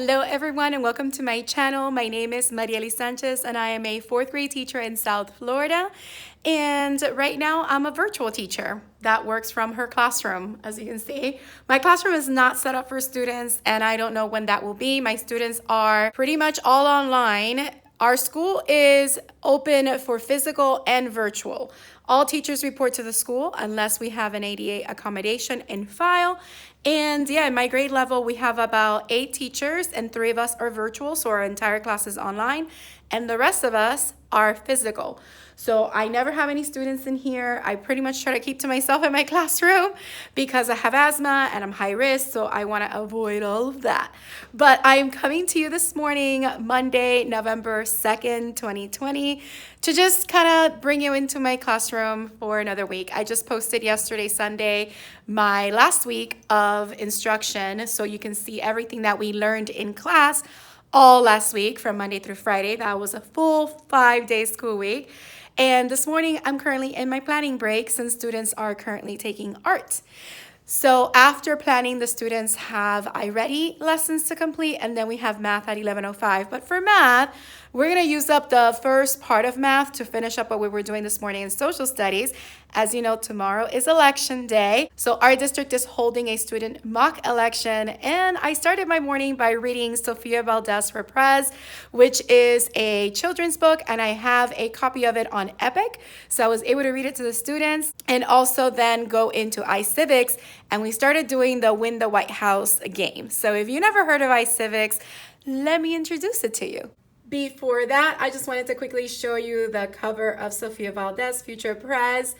Hello everyone and welcome to my channel. My name is Mariely Sanchez and I am a 4th grade teacher in South Florida. And right now I'm a virtual teacher that works from her classroom. As you can see, my classroom is not set up for students and I don't know when that will be. My students are pretty much all online. Our school is open for physical and virtual. All teachers report to the school unless we have an ADA accommodation in file. And yeah, in my grade level, we have about 8 teachers and 3 of us are virtual, so our entire class is online, and the rest of us are physical. So I never have any students in here. I pretty much try to keep to myself in my classroom because I have asthma and I'm high risk, so I want to avoid all of that. But I'm coming to you this morning, Monday, November 2nd, 2020, to just kind of bring you into my classroom for another week. I just posted yesterday, Sunday, my last week of instruction, so you can see everything that we learned in class all last week from Monday through Friday. That was a full 5-day school week. And this morning, I'm currently in my planning break since students are currently taking art. So after planning, the students have iReady lessons to complete, and then we have math at 11:05. But for math, we're going to use up the first part of math to finish up what we were doing this morning in social studies. As you know, tomorrow is election day. So our district is holding a student mock election. And I started my morning by reading Sofia Valdez for Prez, which is a children's book. And I have a copy of it on Epic. So I was able to read it to the students and also then go into iCivics. And we started doing the Win the White House game. So if you never heard of iCivics, let me introduce it to you. Before that, I just wanted to quickly show you the cover of Sofia Valdez, Future Prez.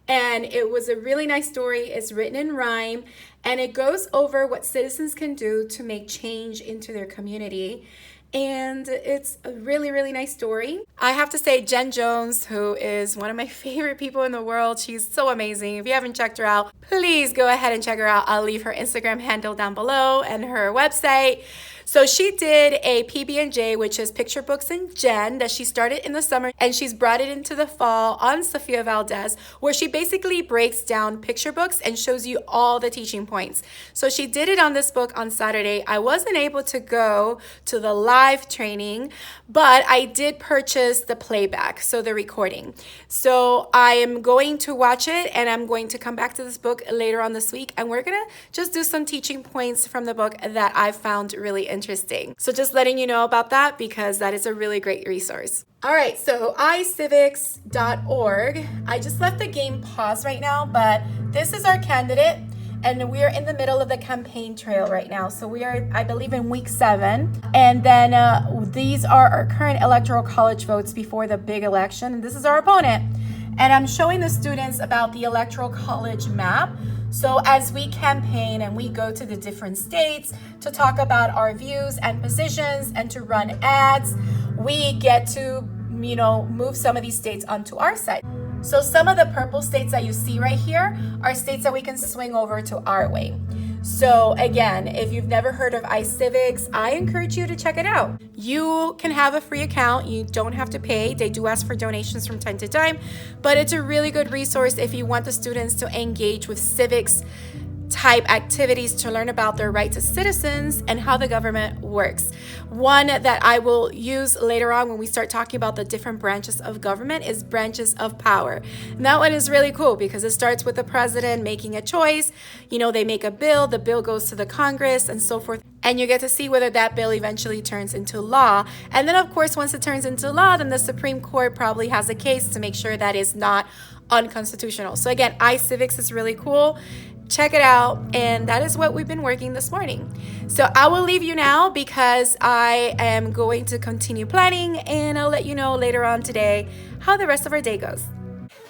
And it was a really nice story. It's written in rhyme and it goes over what citizens can do to make change into their community. And it's a really, really nice story. I have to say, Jen Jones, who is one of my favorite people in the world, she's so amazing. If you haven't checked her out, please go ahead and check her out. I'll leave her Instagram handle down below and her website. So she did a PB&J, which is Picture Books and Jen, that she started in the summer, and she's brought it into the fall on Sofia Valdez, where she basically breaks down picture books and shows you all the teaching points. So she did it on this book on Saturday. I wasn't able to go to the live training, but I did purchase the playback, so the recording. So I am going to watch it, and I'm going to come back to this book later on this week, and we're gonna just do some teaching points from the book that I found really interesting. So just letting you know about that because that is a really great resource. All right, so iCivics.org. I just left the game paused right now, but this is our candidate and we are in the middle of the campaign trail right now. So we are, I believe, in week 7. And then these are our current electoral college votes before the big election. And this is our opponent. And I'm showing the students about the electoral college map. So as we campaign and we go to the different states to talk about our views and positions and to run ads, we get to, move some of these states onto our side. So some of the purple states that you see right here are states that we can swing over to our way. So again, if you've never heard of iCivics, I encourage you to check it out. You can have a free account. You don't have to pay. They do ask for donations from time to time, but it's a really good resource if you want the students to engage with civics type activities to learn about their rights as citizens and how the government works. One that I will use later on when we start talking about the different branches of government is branches of power. And that one is really cool because it starts with the president making a choice. They make a bill, the bill goes to the Congress and so forth. And you get to see whether that bill eventually turns into law. And then of course, once it turns into law, then the Supreme Court probably has a case to make sure that is not unconstitutional. So again, iCivics is really cool. Check it out, and that is what we've been working this morning. So I will leave you now because I am going to continue planning, and I'll let you know later on today how the rest of our day goes.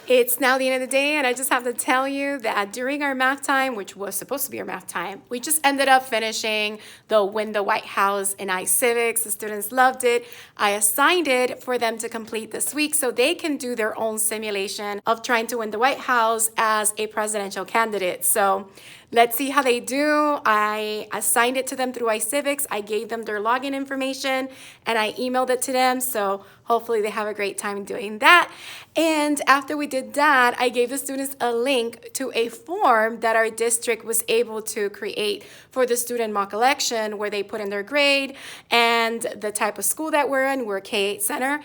It's now the end of the day, and I just have to tell you that during our math time, which was supposed to be our math time, we just ended up finishing the Win the White House in iCivics. The students loved it. I assigned it for them to complete this week so they can do their own simulation of trying to win the White House as a presidential candidate. So Let's see how they do. I assigned it to them through iCivics. I gave them their login information and I emailed it to them. So hopefully they have a great time doing that. And after we did that, I gave the students a link to a form that our district was able to create for the student mock election, where they put in their grade and the type of school that we're in. We're a K-8 center,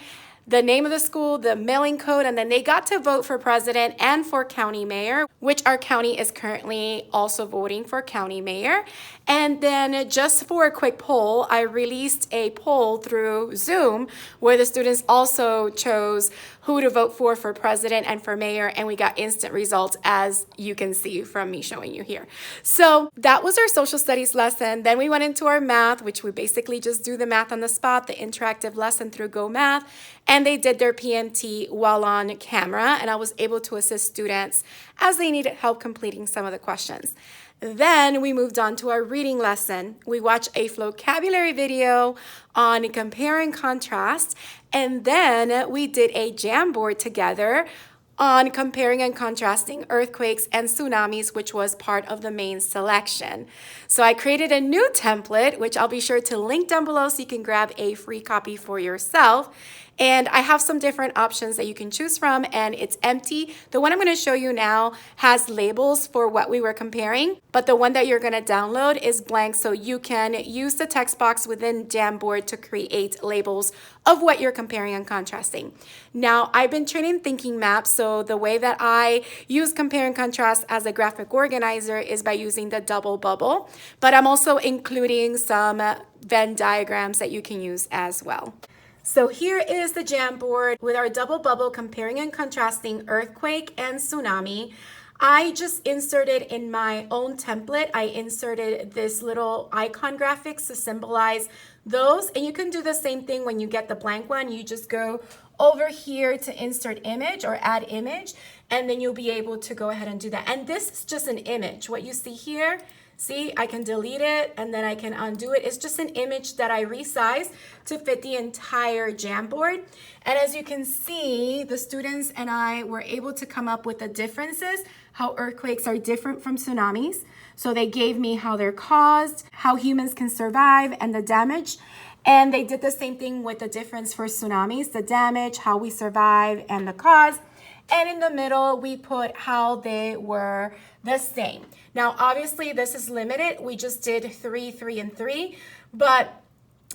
the name of the school, the mailing code, and then they got to vote for president and for county mayor, which our county is currently also voting for county mayor. And then just for a quick poll, I released a poll through Zoom where the students also chose who to vote for president and for mayor, and we got instant results, as you can see from me showing you here. So that was our social studies lesson. Then we went into our math, which we basically just do the math on the spot, the interactive lesson through Go Math, and they did their PMT while on camera, and I was able to assist students as they needed help completing some of the questions. Then we moved on to our reading lesson. We watched a vocabulary video on compare and contrast, and then we did a Jamboard together on comparing and contrasting earthquakes and tsunamis, which was part of the main selection. So I created a new template, which I'll be sure to link down below so you can grab a free copy for yourself. And I have some different options that you can choose from, and it's empty. The one I'm going to show you now has labels for what we were comparing, but the one that you're going to download is blank, so you can use the text box within Jamboard to create labels of what you're comparing and contrasting. Now, I've been training thinking maps, so the way that I use compare and contrast as a graphic organizer is by using the double bubble, but I'm also including some Venn diagrams that you can use as well. So here is the Jamboard with our double bubble comparing and contrasting earthquake and tsunami. I just inserted in my own template, I inserted this little icon graphics to symbolize those. And you can do the same thing when you get the blank one. You just go over here to insert image or add image, and then you'll be able to go ahead and do that. And this is just an image. What you see here, see, I can delete it and then I can undo it. It's just an image that I resized to fit the entire Jamboard. And as you can see, the students and I were able to come up with the differences, how earthquakes are different from tsunamis. So they gave me how they're caused, how humans can survive, and the damage. And they did the same thing with the difference for tsunamis, the damage, how we survive, and the cause. And in the middle, we put how they were the same. Now, obviously, this is limited. We just did 3, 3, and 3. But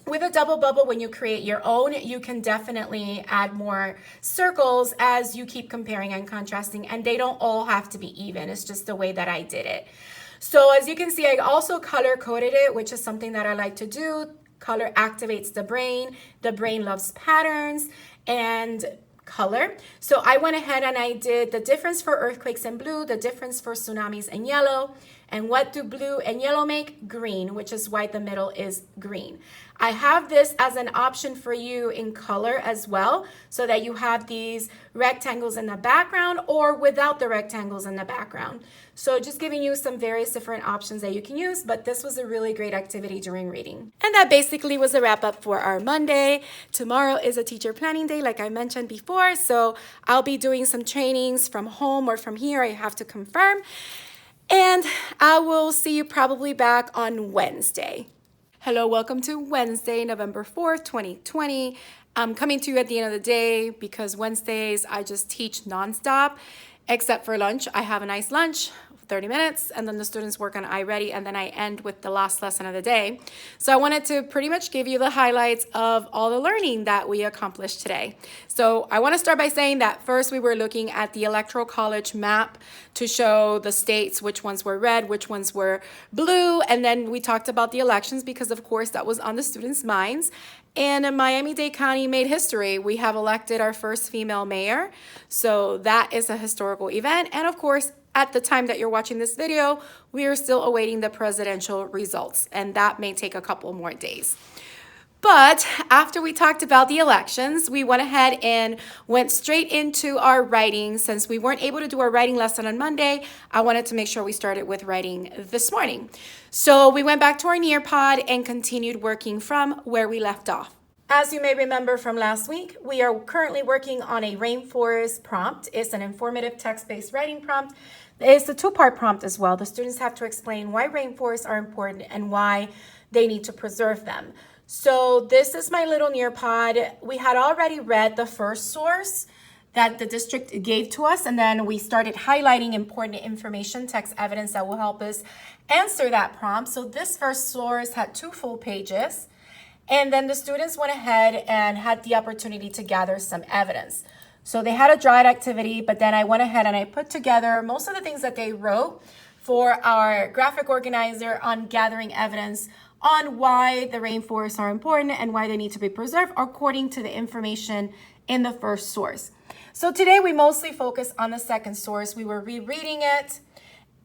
with a double bubble, when you create your own, you can definitely add more circles as you keep comparing and contrasting. And they don't all have to be even. It's just the way that I did it. So as you can see, I also color coded it, which is something that I like to do. Color activates the brain. The brain loves patterns and color. So I went ahead and I did the difference for earthquakes in blue, the difference for tsunamis in yellow. And what do blue and yellow make? Green, which is why the middle is green. I have this as an option for you in color as well, so that you have these rectangles in the background or without the rectangles in the background. So just giving you some various different options that you can use, but this was a really great activity during reading. And that basically was a wrap up for our Monday. Tomorrow is a teacher planning day, like I mentioned before, so I'll be doing some trainings from home or from here. I have to confirm. And I will see you probably back on Wednesday. Hello, welcome to Wednesday, November 4th, 2020. I'm coming to you at the end of the day because Wednesdays I just teach nonstop, except for lunch. I have a nice lunch, 30 minutes, and then the students work on iReady, and then I end with the last lesson of the day. So I wanted to pretty much give you the highlights of all the learning that we accomplished today. So I want to start by saying that first we were looking at the Electoral College map to show the states, which ones were red, which ones were blue, and then we talked about the elections because of course that was on the students' minds. And Miami-Dade County made history. We have elected our first female mayor, so that is a historical event. And of course, at the time that you're watching this video, we are still awaiting the presidential results, and that may take a couple more days. But after we talked about the elections, we went ahead and went straight into our writing. Since we weren't able to do our writing lesson on Monday, I wanted to make sure we started with writing this morning. So we went back to our Nearpod and continued working from where we left off. As you may remember from last week, we are currently working on a rainforest prompt. It's an informative text-based writing prompt. It's a two-part prompt as well. The students have to explain why rainforests are important and why they need to preserve them. So this is my little Nearpod. We had already read the first source that the district gave to us, and then we started highlighting important information, text evidence that will help us answer that prompt. So this first source had 2 full pages. And then the students went ahead and had the opportunity to gather some evidence. So they had a drawing activity, but then I went ahead and I put together most of the things that they wrote for our graphic organizer on gathering evidence on why the rainforests are important and why they need to be preserved according to the information in the first source. So today we mostly focus on the second source. We were rereading it,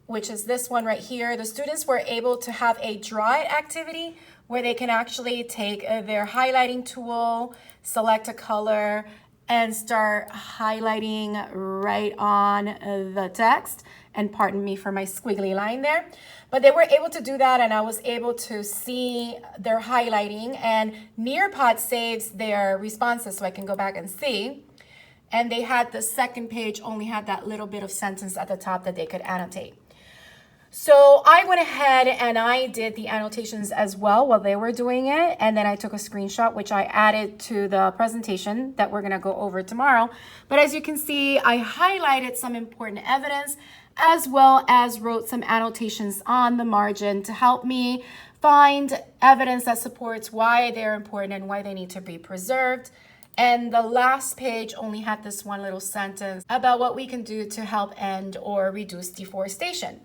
which is this one right here. The students were able to have a draw it activity where they can actually take their highlighting tool, select a color, and start highlighting right on the text. And pardon me for my squiggly line there. But they were able to do that, and I was able to see their highlighting, and Nearpod saves their responses so I can go back and see. And they had the second page only had that little bit of sentence at the top that they could annotate. So I went ahead and I did the annotations as well while they were doing it. And then I took a screenshot, which I added to the presentation that we're going to go over tomorrow. But as you can see, I highlighted some important evidence as well as wrote some annotations on the margin to help me find evidence that supports why they're important and why they need to be preserved. And the last page only had this one little sentence about what we can do to help end or reduce deforestation.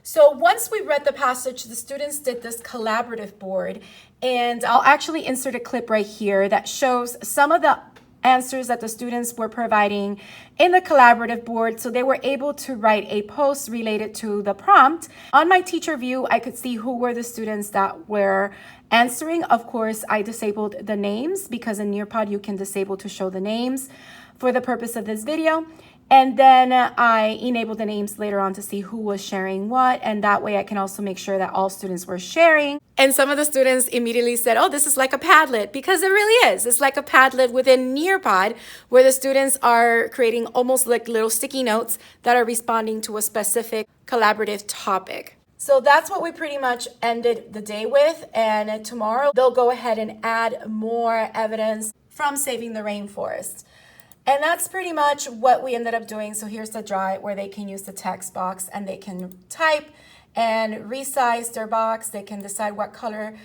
So once we read the passage, the students did this collaborative board, and I'll actually insert a clip right here that shows some of the answers that the students were providing in the collaborative board. So they were able to write a post related to the prompt. On my teacher view, I could see who were the students that were answering. Of course, I disabled the names because in Nearpod you can disable to show the names for the purpose of this video. And then I enabled the names later on to see who was sharing what. And that way I can also make sure that all students were sharing. And some of the students immediately said, oh, this is like a Padlet, because it really is. It's like a Padlet within Nearpod where the students are creating almost like little sticky notes that are responding to a specific collaborative topic. So that's what we pretty much ended the day with. And tomorrow they'll go ahead and add more evidence from saving the rainforest. And that's pretty much what we ended up doing. So here's the draw it where they can use the text box and they can type and resize their box. They can decide what color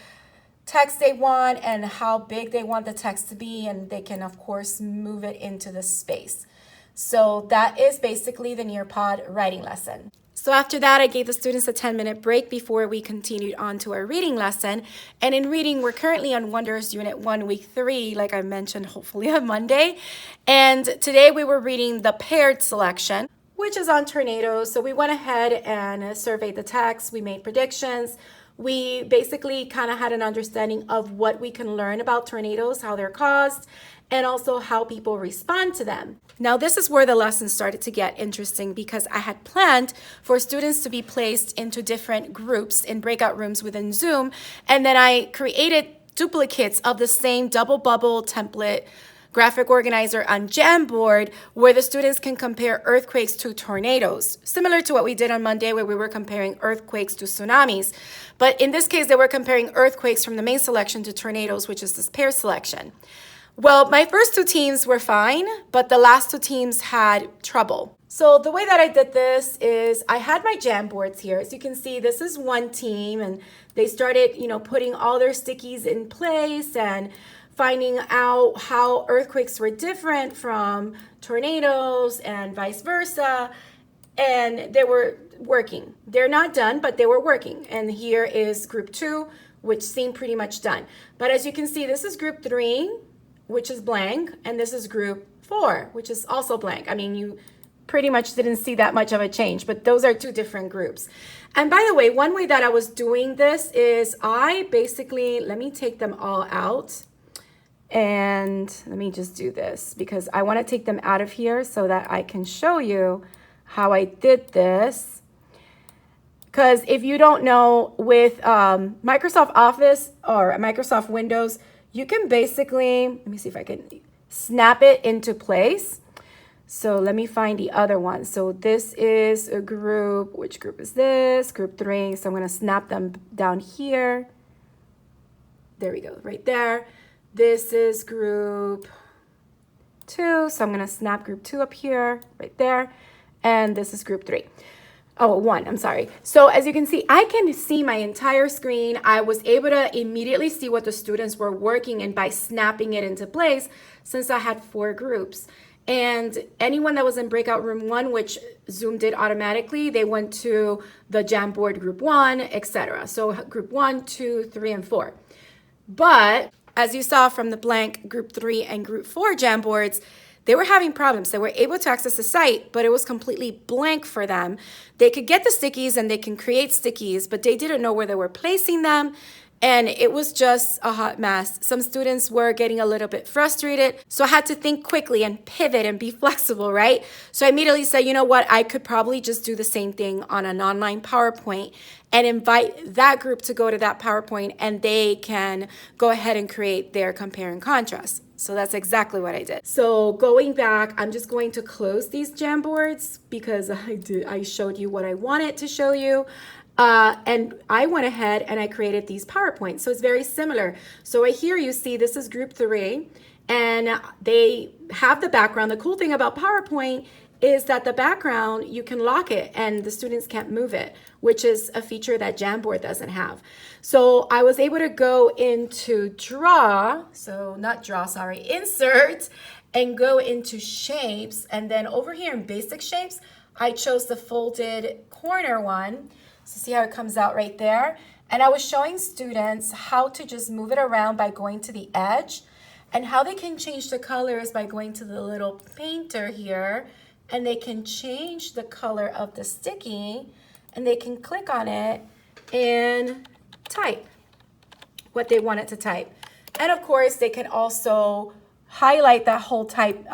text they want and how big they want the text to be. And they can, of course, move it into the space. So that is basically the Nearpod writing lesson. So after that, I gave the students a 10-minute break before we continued on to our reading lesson. And in reading, we're currently on Wonders Unit 1, Week 3, like I mentioned, hopefully on Monday. And today we were reading the paired selection, which is on tornadoes. So we went ahead and surveyed the text. We made predictions. We basically kind of had an understanding of what we can learn about tornadoes, how they're caused, and also how people respond to them. Now, this is where the lesson started to get interesting because I had planned for students to be placed into different groups in breakout rooms within Zoom, and then I created duplicates of the same double bubble template graphic organizer on Jamboard where the students can compare earthquakes to tornadoes, similar to what we did on Monday where we were comparing earthquakes to tsunamis. But in this case, they were comparing earthquakes from the main selection to tornadoes, which is this pair selection. Well, my first 2 teams were fine, but the last 2 teams had trouble. So the way that I did this is I had my Jamboards here. As you can see, this is one team, and they started, putting all their stickies in place and finding out how earthquakes were different from tornadoes and vice versa. And they were working. They're not done, but they were working. And here is group 2, which seemed pretty much done. But as you can see, this is group 3, which is blank, and this is group 4, which is also blank. I mean, you pretty much didn't see that much of a change, but those are 2 different groups. And by the way, one way that I was doing this is I basically, let me take them all out. And let me just do this because I want to take them out of here so that I can show you how I did this. Because if you don't know, with Microsoft Office or Microsoft Windows, you can basically, let me see if I can snap it into place. So let me find the other one. So this is a group. Which group is this? Group 3. So I'm going to snap them down here. There we go, right there. This is group 2. So I'm going to snap group 2 up here, right there. And this is group 3. Oh, 1, I'm sorry. So as you can see, I can see my entire screen. I was able to immediately see what the students were working in by snapping it into place since I had 4 groups. And anyone that was in breakout room 1, which Zoom did automatically, they went to the Jamboard group 1, etc. So group 1, 2, 3, and 4. But as you saw from the blank group 3 and group 4 Jamboards, they were having problems. They were able to access the site, but it was completely blank for them. They could get the stickies and they can create stickies, but they didn't know where they were placing them. And it was just a hot mess. Some students were getting a little bit frustrated. So I had to think quickly and pivot and be flexible, right? So I immediately said, you know what? I could probably just do the same thing on an online PowerPoint and invite that group to go to that PowerPoint and they can go ahead and create their compare and contrast. So that's exactly what I did. So going back, I'm just going to close these Jamboards because I showed you what I wanted to show you. And I went ahead and I created these PowerPoints. So it's very similar. So right here you see this is group 3 and they have the background. The cool thing about PowerPoint is that the background, you can lock it and the students can't move it, which is a feature that Jamboard doesn't have. So I was able to go into insert, and go into shapes. And then over here in basic shapes, I chose the folded corner one. So see how it comes out right there? And I was showing students how to just move it around by going to the edge and how they can change the colors by going to the little painter here, and they can change the color of the sticky and they can click on it and type what they want it to type. And of course, they can also highlight that whole type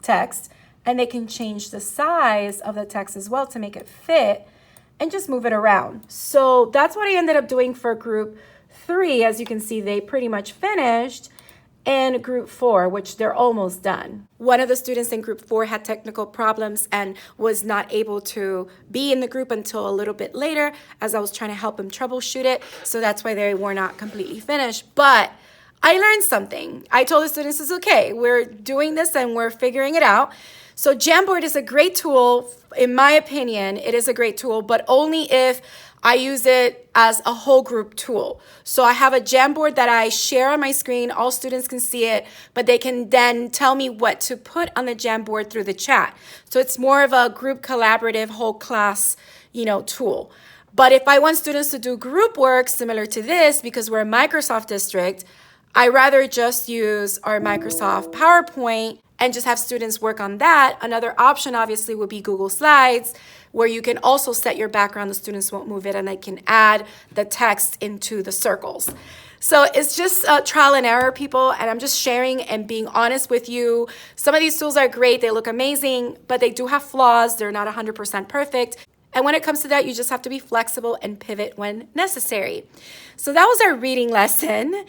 text, and they can change the size of the text as well to make it fit and just move it around. So that's what I ended up doing for group 3. As you can see, they pretty much finished. And group 4, which they're almost done. One of the students in group 4 had technical problems and was not able to be in the group until a little bit later as I was trying to help him troubleshoot it. So that's why they were not completely finished. But I learned something. I told the students it's okay. We're doing this and we're figuring it out. So Jamboard is a great tool. In my opinion, it is a great tool, but only if I use it as a whole group tool. So I have a Jamboard that I share on my screen. All students can see it, but they can then tell me what to put on the Jamboard through the chat. So it's more of a group collaborative whole class, tool. But if I want students to do group work similar to this, because we're a Microsoft district, I rather just use our Microsoft PowerPoint and just have students work on that. Another option obviously would be Google Slides, where you can also set your background. The students won't move it and they can add the text into the circles. So it's just trial and error, people, and I'm just sharing and being honest with you. Some of these tools are great, they look amazing, but they do have flaws. They're not 100% perfect. And when it comes to that, you just have to be flexible and pivot when necessary. So that was our reading lesson.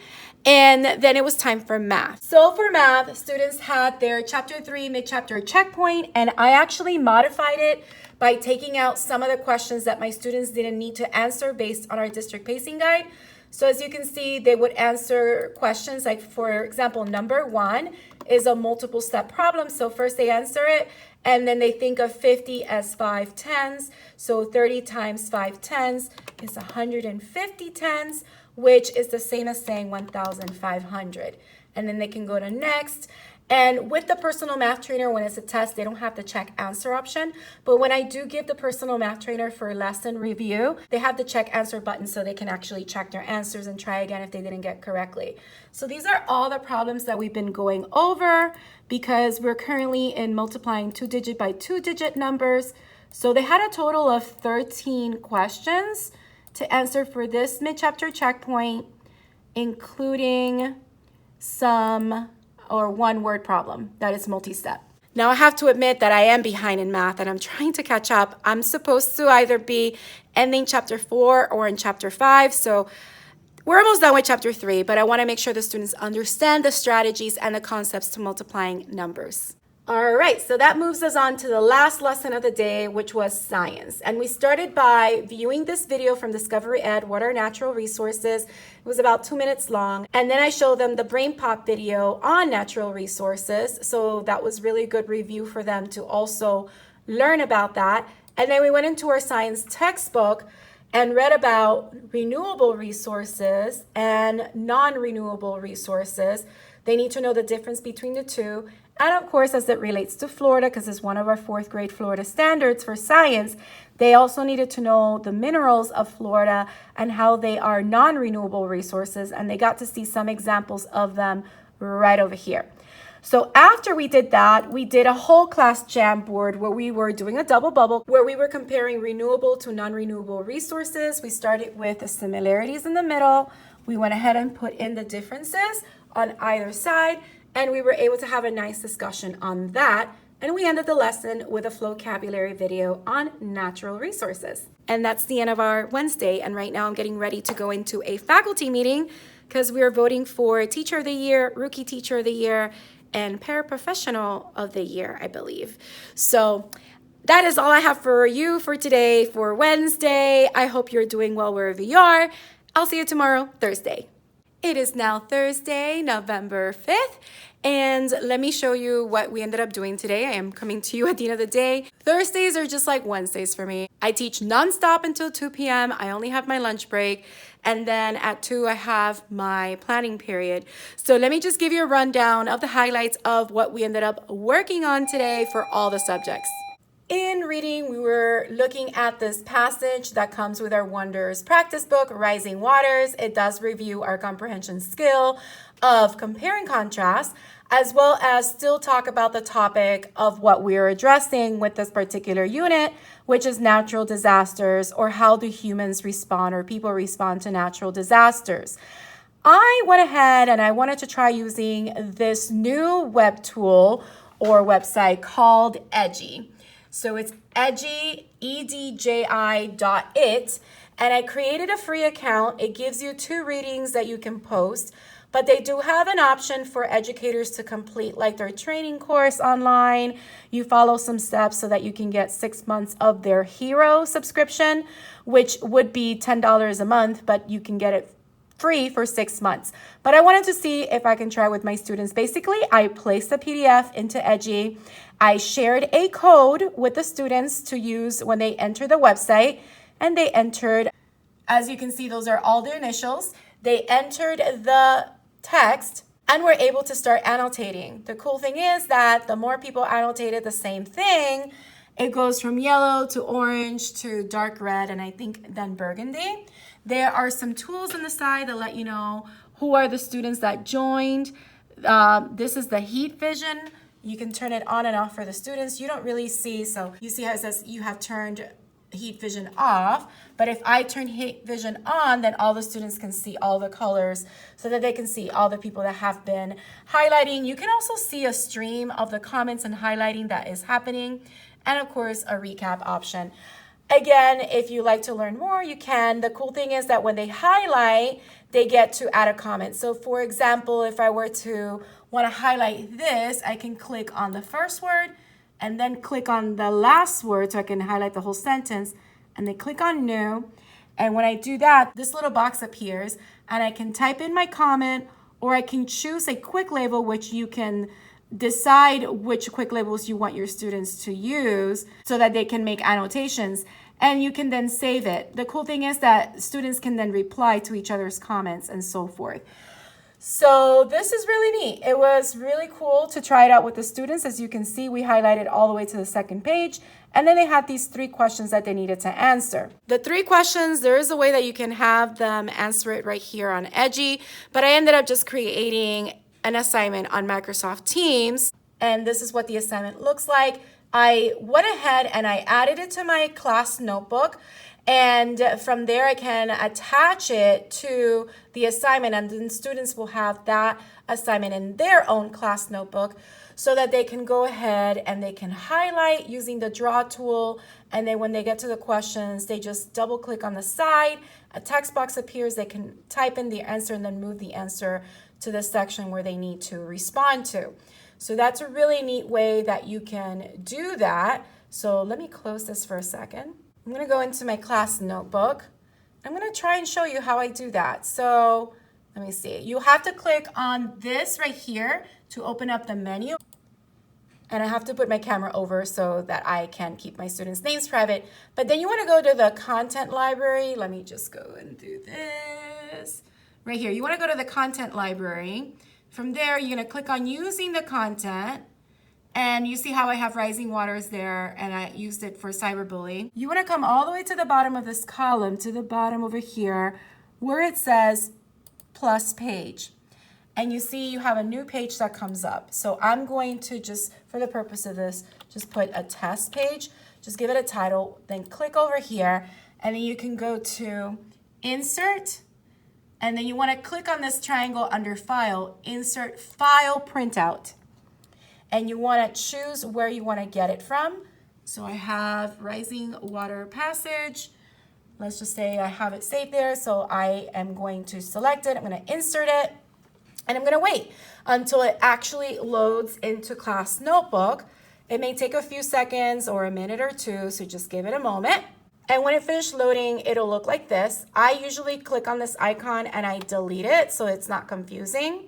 And then it was time for math. So for math, students had their chapter 3 mid-chapter checkpoint, and I actually modified it by taking out some of the questions that my students didn't need to answer based on our district pacing guide. So as you can see, they would answer questions like, for example, number 1 is a multiple step problem. So first they answer it, and then they think of 50 as 5 tens. So 30 times 5 tens is 150 tens, which is the same as saying 1,500. And then they can go to next. And with the personal math trainer, when it's a test, they don't have the check answer option. But when I do give the personal math trainer for lesson review, they have the check answer button so they can actually check their answers and try again if they didn't get correctly. So these are all the problems that we've been going over because we're currently in multiplying 2-digit by 2-digit numbers. So they had a total of 13 questions to answer for this mid-chapter checkpoint, including some one-word problem that is multi-step. Now I have to admit that I am behind in math and I'm trying to catch up. I'm supposed to either be ending chapter 4 or in chapter 5. So We're almost done with chapter 3, but I want to make sure the students understand the strategies and the concepts to multiplying numbers. All right, so that moves us on to the last lesson of the day, which was science. And we started by viewing this video from Discovery Ed, What Are Natural Resources? It was about 2 minutes long. And then I showed them the BrainPOP video on natural resources. So that was really good review for them to also learn about that. And then we went into our science textbook and read about renewable resources and non-renewable resources. They need to know the difference between the two. And of course, as it relates to Florida, because it's one of our 4th grade Florida standards for science, they also needed to know the minerals of Florida and how they are non-renewable resources. And they got to see some examples of them right over here. So after we did that, we did a whole class Jamboard where we were doing a double bubble, where we were comparing renewable to non-renewable resources. We started with the similarities in the middle. We went ahead and put in the differences on either side, and we were able to have a nice discussion on that. And we ended the lesson with a vocabulary video on natural resources. And that's the end of our Wednesday. And right now I'm getting ready to go into a faculty meeting because we are voting for Teacher of the Year, Rookie Teacher of the Year, and Paraprofessional of the Year, I believe. So that is all I have for you for today, for Wednesday. I hope you're doing well wherever you are. I'll see you tomorrow, Thursday. It is now Thursday, November 5th, and let me show you what we ended up doing today. I am coming to you at the end of the day. Thursdays are just like Wednesdays for me. I teach nonstop until 2 p.m. I only have my lunch break, and then at 2 I have my planning period. So let me just give you a rundown of the highlights of what we ended up working on today for all the subjects. In reading, we were looking at this passage that comes with our Wonders practice book, Rising Waters. It does review our comprehension skill of compare and contrast, as well as still talk about the topic of what we're addressing with this particular unit, which is natural disasters, or how do humans respond or people respond to natural disasters. I went ahead and I wanted to try using this new web tool or website called Edji. So it's Edji, EDJI.it, and I created a free account. It gives you 2 readings that you can post, but they do have an option for educators to complete like their training course online. You follow some steps so that you can get 6 months of their Hero subscription, which would be $10 a month, but you can get it free for 6 months. But I wanted to see if I can try with my students. Basically, I placed the PDF into Edji. I shared a code with the students to use when they enter the website, and they entered, as you can see, those are all their initials. They entered the text and were able to start annotating. The cool thing is that the more people annotated the same thing, it goes from yellow to orange to dark red, and I think then burgundy. There are some tools on the side that let you know who are the students that joined. This is the heat vision. You can turn it on and off for the students. You don't really see, so you see how it says you have turned heat vision off. But if I turn heat vision on, then all the students can see all the colors so that they can see all the people that have been highlighting. You can also see a stream of the comments and highlighting that is happening. And of course, a recap option. Again, if you like to learn more, you can. The cool thing is that when they highlight, they get to add a comment. So for example, if I were to want to highlight this, I can click on the first word and then click on the last word so I can highlight the whole sentence, and then click on new. And when I do that, this little box appears and I can type in my comment, or I can choose a quick label, which you can decide which quick labels you want your students to use so that they can make annotations, and you can then save it. The cool thing is that students can then reply to each other's comments and so forth. So this is really neat. It was really cool to try it out with the students. As you can see, we highlighted all the way to the second page, and then they had these 3 questions that they needed to answer. The 3 questions, there is a way that you can have them answer it right here on Edji, but I ended up just creating an assignment on Microsoft Teams, and this is what the assignment looks like. I went ahead and I added it to my class notebook. And from there, I can attach it to the assignment, and then students will have that assignment in their own class notebook so that they can go ahead and they can highlight using the draw tool. And then when they get to the questions, they just double click on the side, a text box appears, they can type in the answer and then move the answer to the section where they need to respond to. So that's a really neat way that you can do that. So let me close this for a second. I'm going to go into my class notebook. I'm going to try and show you how I do that. So let me see. You have to click on this right here to open up the menu. And I have to put my camera over so that I can keep my students' names private. But then you want to go to the content library. Let me just go and do this. Right here. You want to go to the content library. From there, you're going to click on using the content. And you see how I have rising waters there, and I used it for cyberbullying. You want to come all the way to the bottom of this column, to the bottom over here, where it says plus page. And you see you have a new page that comes up. So I'm going to just, for the purpose of this, just put a test page. Just give it a title, then click over here, and then you can go to Insert, and then you want to click on this triangle under File, Insert File Printout. And you want to choose where you want to get it from. So I have Rising Water Passage. Let's just say I have it saved there. So I am going to select it. I'm going to insert it. And I'm going to wait until it actually loads into Class Notebook. It may take a few seconds or a minute or two. So just give it a moment. And when it finishes loading, it'll look like this. I usually click on this icon and I delete it so it's not confusing.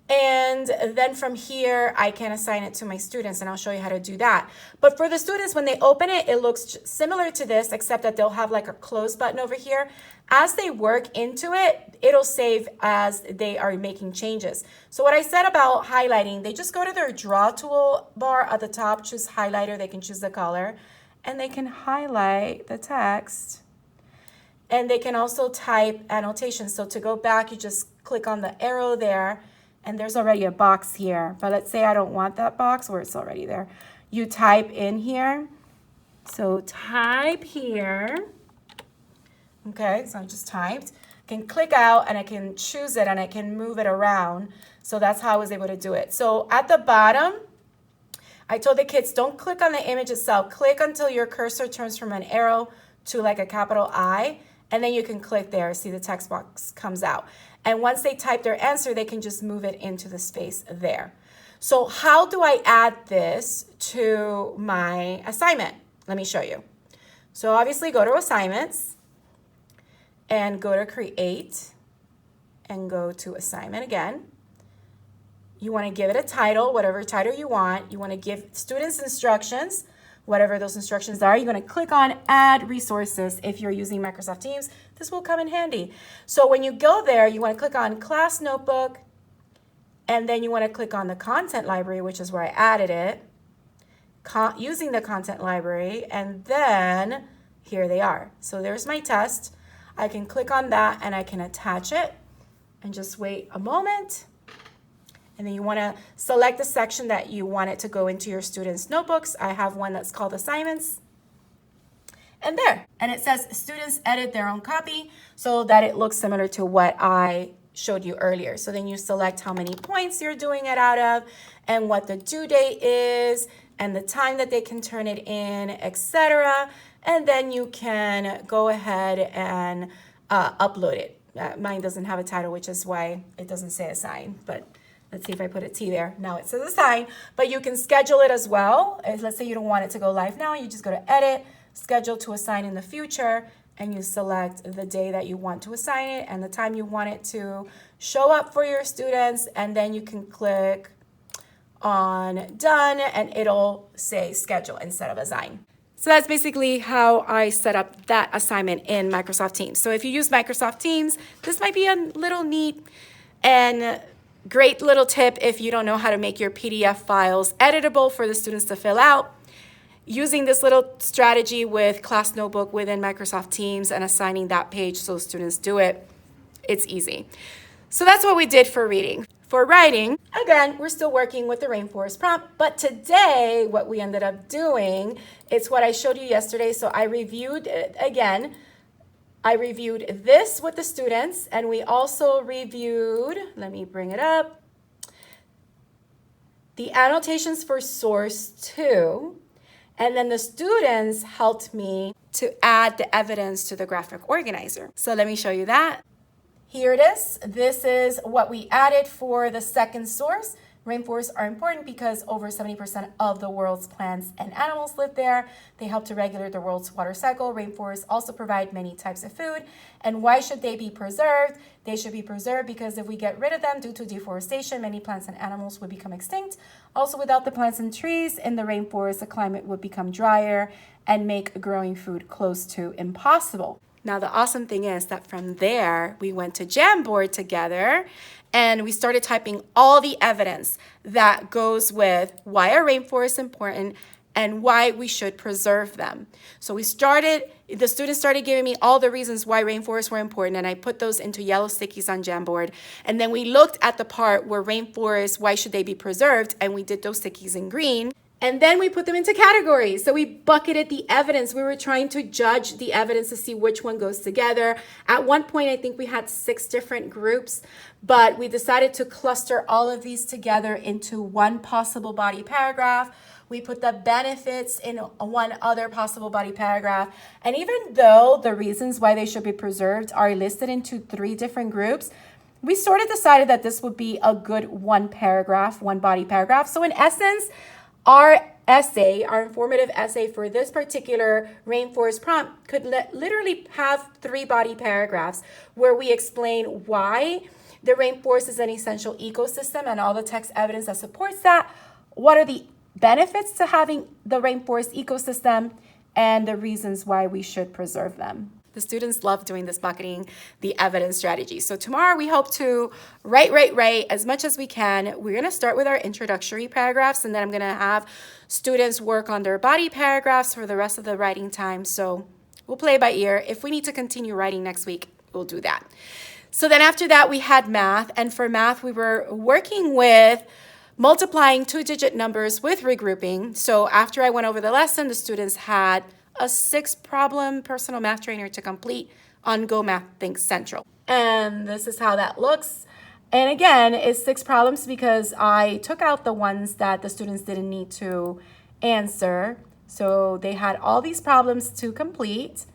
And then from here, I can assign it to my students, and I'll show you how to do that. But for the students, when they open it, it looks similar to this, except that they'll have like a close button over here. As they work into it, it'll save as they are making changes. So what I said about highlighting, they just go to their draw tool bar at the top, choose highlighter, they can choose the color, and they can highlight the text. And they can also type annotations. So to go back, you just click on the arrow there, and there's already a box here. But let's say I don't want that box where it's already there. You type in here. So type here. Okay, so I just typed. I can click out and I can choose it and I can move it around. So that's how I was able to do it. So at the bottom, I told the kids, don't click on the image itself. Click until your cursor turns from an arrow to like a capital I. And then you can click there. See, the text box comes out. And once they type their answer, they can just move it into the space there. So how do I add this to my assignment? Let me show you. So obviously go to Assignments and go to Create and go to Assignment again. You want to give it a title, whatever title you want. You want to give students instructions, whatever those instructions are. You're going to click on Add Resources. If you're using Microsoft Teams, this will come in handy. So when you go there, you want to click on Class Notebook, and then you want to click on the Content Library, which is where I added it, using the Content Library, and then here they are. So there's my test. I can click on that, and I can attach it, and just wait a moment. And then you want to select the section that you want it to go into your students' notebooks. I have one that's called Assignments. And there. And it says students edit their own copy so that it looks similar to what I showed you earlier. So then you select how many points you're doing it out of and what the due date is and the time that they can turn it in, etc. And then you can go ahead and upload it. Mine doesn't have a title, which is why it doesn't say assign, but let's see if I put a T there. Now it says assign, but you can schedule it as well. Let's say you don't want it to go live now. You just go to Edit, Schedule to Assign in the Future, and you select the day that you want to assign it and the time you want it to show up for your students, and then you can click on Done, and it'll say Schedule instead of Assign. So that's basically how I set up that assignment in Microsoft Teams. So if you use Microsoft Teams, this might be a little neat and great little tip if you don't know how to make your PDF files editable for the students to fill out. Using this little strategy with Class Notebook within Microsoft Teams and assigning that page so students do it, it's easy. So that's what we did for reading. For writing, again, we're still working with the rainforest prompt, but today what we ended up doing is what I showed you yesterday. So I reviewed it again. I reviewed this with the students, and we also reviewed, let me bring it up, the annotations for source 2, and then the students helped me to add the evidence to the graphic organizer. So let me show you that. Here it is. This is what we added for the second source. Rainforests are important because over 70% of the world's plants and animals live there. They help to regulate the world's water cycle. Rainforests also provide many types of food. And why should they be preserved? They should be preserved because if we get rid of them due to deforestation, many plants and animals would become extinct. Also, without the plants and trees in the rainforest, the climate would become drier and make growing food close to impossible. Now, the awesome thing is that from there, we went to Jamboard together and we started typing all the evidence that goes with why are rainforests important and why we should preserve them. So the students started giving me all the reasons why rainforests were important, and I put those into yellow stickies on Jamboard. And then we looked at the part where rainforests, why should they be preserved? And we did those stickies in green. And then we put them into categories. So we bucketed the evidence. We were trying to judge the evidence to see which one goes together. At one point, I think we had 6 different groups, but we decided to cluster all of these together into one possible body paragraph. We put the benefits in one other possible body paragraph. And even though the reasons why they should be preserved are listed into 3 different groups, we sort of decided that this would be a good one body paragraph. So in essence, our essay, our informative essay for this particular rainforest prompt could literally have 3 body paragraphs where we explain why the rainforest is an essential ecosystem and all the text evidence that supports that, what are the benefits to having the rainforest ecosystem, and the reasons why we should preserve them. The students love doing this bucketing, the evidence strategy. So tomorrow we hope to write as much as we can. We're gonna start with our introductory paragraphs, and then I'm gonna have students work on their body paragraphs for the rest of the writing time. So we'll play by ear. If we need to continue writing next week, we'll do that. So then after that, we had math. And for math, we were working with multiplying 2-digit numbers with regrouping. So after I went over the lesson, the students had a 6-problem personal math trainer to complete on Go Math Think Central. And this is how that looks. And again, it's 6 problems because I took out the ones that the students didn't need to answer. So they had all these problems to complete,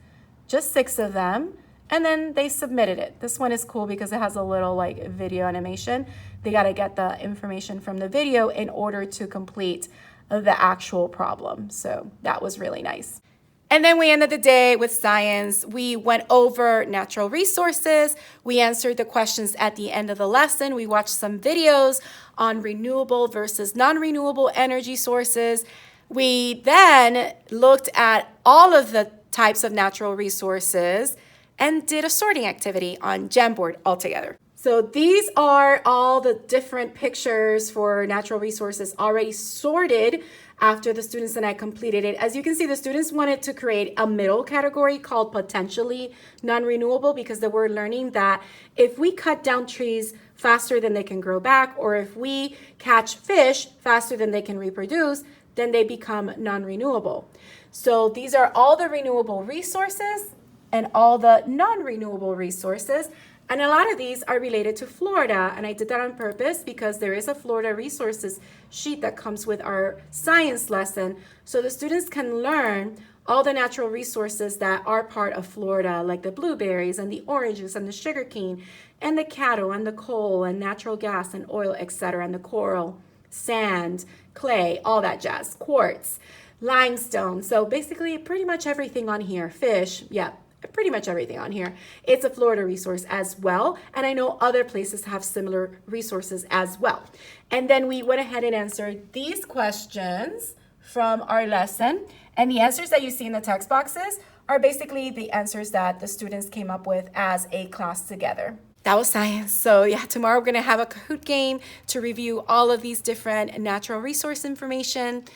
just 6 of them, and then they submitted it. This one is cool because it has a little like video animation. They got to get the information from the video in order to complete the actual problem. So that was really nice. And then we ended the day with science. We went over natural resources. We answered the questions at the end of the lesson. We watched some videos on renewable versus non-renewable energy sources. We then looked at all of the types of natural resources and did a sorting activity on Jamboard altogether. So these are all the different pictures for natural resources already sorted after the students and I completed it. As you can see, the students wanted to create a middle category called potentially non-renewable because they were learning that if we cut down trees faster than they can grow back, or if we catch fish faster than they can reproduce, then they become non-renewable. So these are all the renewable resources and all the non-renewable resources. And a lot of these are related to Florida, and I did that on purpose because there is a Florida resources sheet that comes with our science lesson, so the students can learn all the natural resources that are part of Florida, like the blueberries and the oranges and the sugarcane and the cattle and the coal and natural gas and oil, etc., and the coral, sand, clay, all that jazz, quartz, limestone. So basically pretty much everything on here, fish, yeah. Pretty much everything on here. It's a Florida resource as well, and I know other places have similar resources as well. And then we went ahead and answered these questions from our lesson, and the answers that you see in the text boxes are basically the answers that the students came up with as a class together. That was science. So yeah, tomorrow we're gonna have a Kahoot game to review all of these different natural resource information,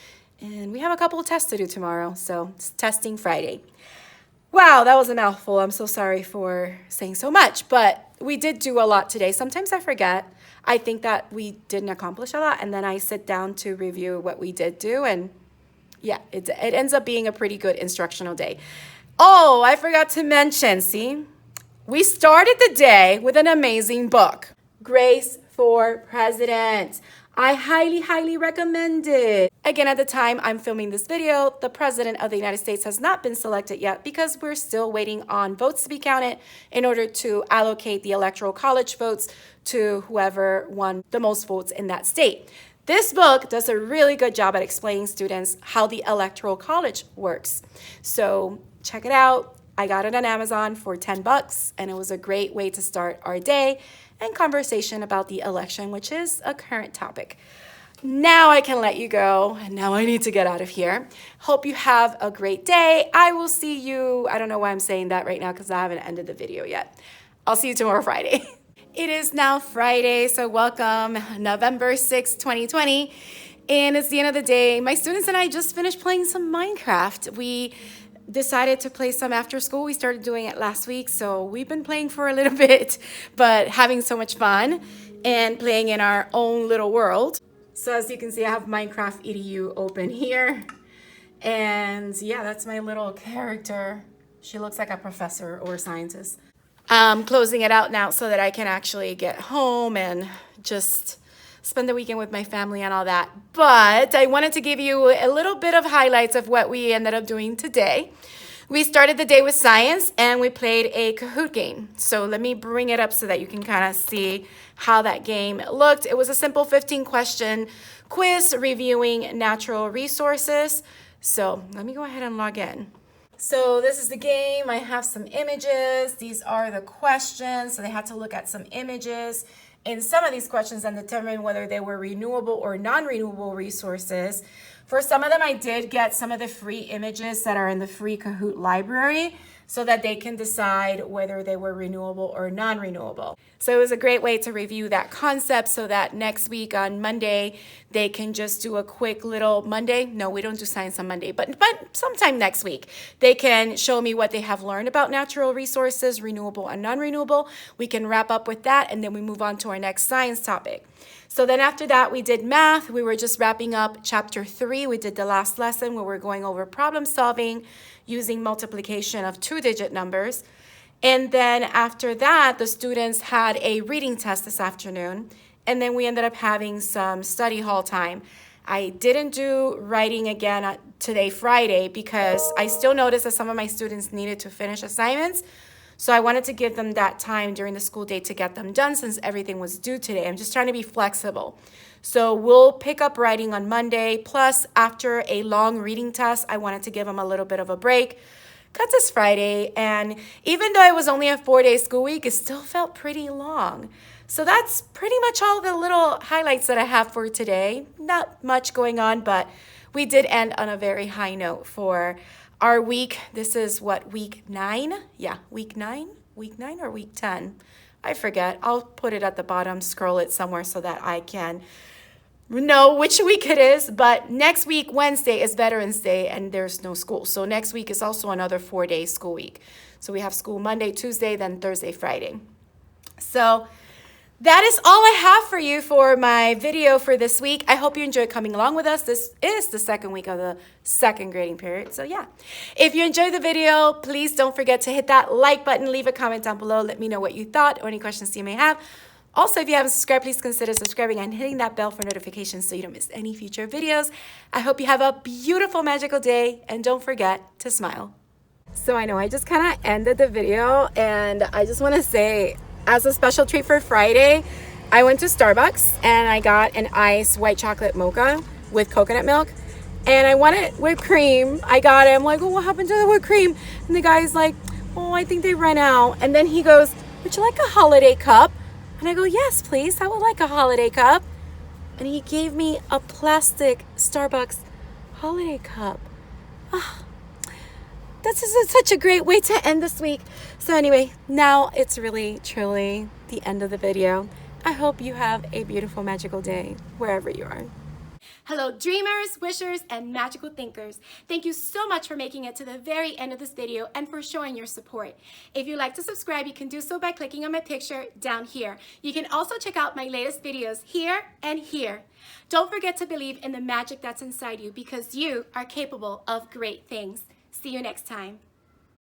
and we have a couple of tests to do tomorrow, so it's testing Friday. Wow, that was a mouthful. I'm so sorry for saying so much, but we did do a lot today. Sometimes I forget. I think that we didn't accomplish a lot, and then I sit down to review what we did do, and yeah, it ends up being a pretty good instructional day. Oh, I forgot to mention, see, we started the day with an amazing book, Grace for President. I highly, highly recommend it. Again, at the time I'm filming this video, the President of the United States has not been selected yet because we're still waiting on votes to be counted in order to allocate the Electoral College votes to whoever won the most votes in that state. This book does a really good job at explaining students how the Electoral College works. So check it out. I got it on Amazon for $10, and it was a great way to start our day and conversation about the election, which is a current topic. Now I can let you go, and now I need to get out of here. Hope you have a great day. I will see you, I don't know why I'm saying that right now because I haven't ended the video yet. I'll see you tomorrow, Friday. It is now Friday, so welcome, November 6th, 2020. And it's the end of the day. My students and I just finished playing some Minecraft. We decided to play some after school. We started doing it last week, so we've been playing for a little bit, but having so much fun and playing in our own little world. So as you can see, I have Minecraft EDU open here. And yeah, that's my little character. She looks like a professor or a scientist. I'm closing it out now so that I can actually get home and just spend the weekend with my family and all that. But I wanted to give you a little bit of highlights of what we ended up doing today. We started the day with science and we played a Kahoot game. So let me bring it up so that you can kind of see how that game looked. It was a simple 15-question quiz reviewing natural resources. So let me go ahead and log in. So this is the game. I have some images. These are the questions. So they had to look at some images in some of these questions and determine whether they were renewable or non-renewable resources. For some of them, I did get some of the free images that are in the free Kahoot library so that they can decide whether they were renewable or non-renewable. So it was a great way to review that concept so that next week on Monday, they can just do a quick little Monday. No, we don't do science on Monday, but sometime next week, they can show me what they have learned about natural resources, renewable and non-renewable. We can wrap up with that, and then we move on to our next science topic. So then after that, we did math. We were just wrapping up chapter 3. We did the last lesson where we're going over problem solving using multiplication of 2-digit numbers. And then after that, the students had a reading test this afternoon. And then we ended up having some study hall time. I didn't do writing again today, Friday, because I still noticed that some of my students needed to finish assignments. So I wanted to give them that time during the school day to get them done since everything was due today. I'm just trying to be flexible. So we'll pick up writing on Monday. Plus, after a long reading test, I wanted to give them a little bit of a break because it's Friday. And even though it was only a 4-day school week, it still felt pretty long. So that's pretty much all the little highlights that I have for today. Not much going on, but we did end on a very high note for our week. This is what, week 9? Yeah, week 9? Week 9 or week 10? I forget. I'll put it at the bottom, scroll it somewhere so that I can know which week it is. But next week, Wednesday, is Veterans Day and there's no school. So next week is also another 4-day school week. So we have school Monday, Tuesday, then Thursday, Friday. So that is all I have for you for my video for this week. I hope you enjoyed coming along with us. This is the second week of the second grading period. So yeah, if you enjoyed the video, please don't forget to hit that like button, leave a comment down below. Let me know what you thought or any questions you may have. Also, if you haven't subscribed, please consider subscribing and hitting that bell for notifications so you don't miss any future videos. I hope you have a beautiful, magical day, and don't forget to smile. So I know I just kind of ended the video, and I just want to say, as a special treat for Friday, I went to Starbucks and I got an iced white chocolate mocha with coconut milk, and I wanted whipped cream. I got it. I'm like, oh, what happened to the whipped cream? And the guy's like, oh, I think they ran out. And then he goes, would you like a holiday cup? And I go, yes, please. I would like a holiday cup. And he gave me a plastic Starbucks holiday cup. Oh, that's such a great way to end this week. So anyway, now it's really, truly the end of the video. I hope you have a beautiful, magical day wherever you are. Hello dreamers, wishers, and magical thinkers. Thank you so much for making it to the very end of this video and for showing your support. If you'd like to subscribe, you can do so by clicking on my picture down here. You can also check out my latest videos here and here. Don't forget to believe in the magic that's inside you because you are capable of great things. See you next time.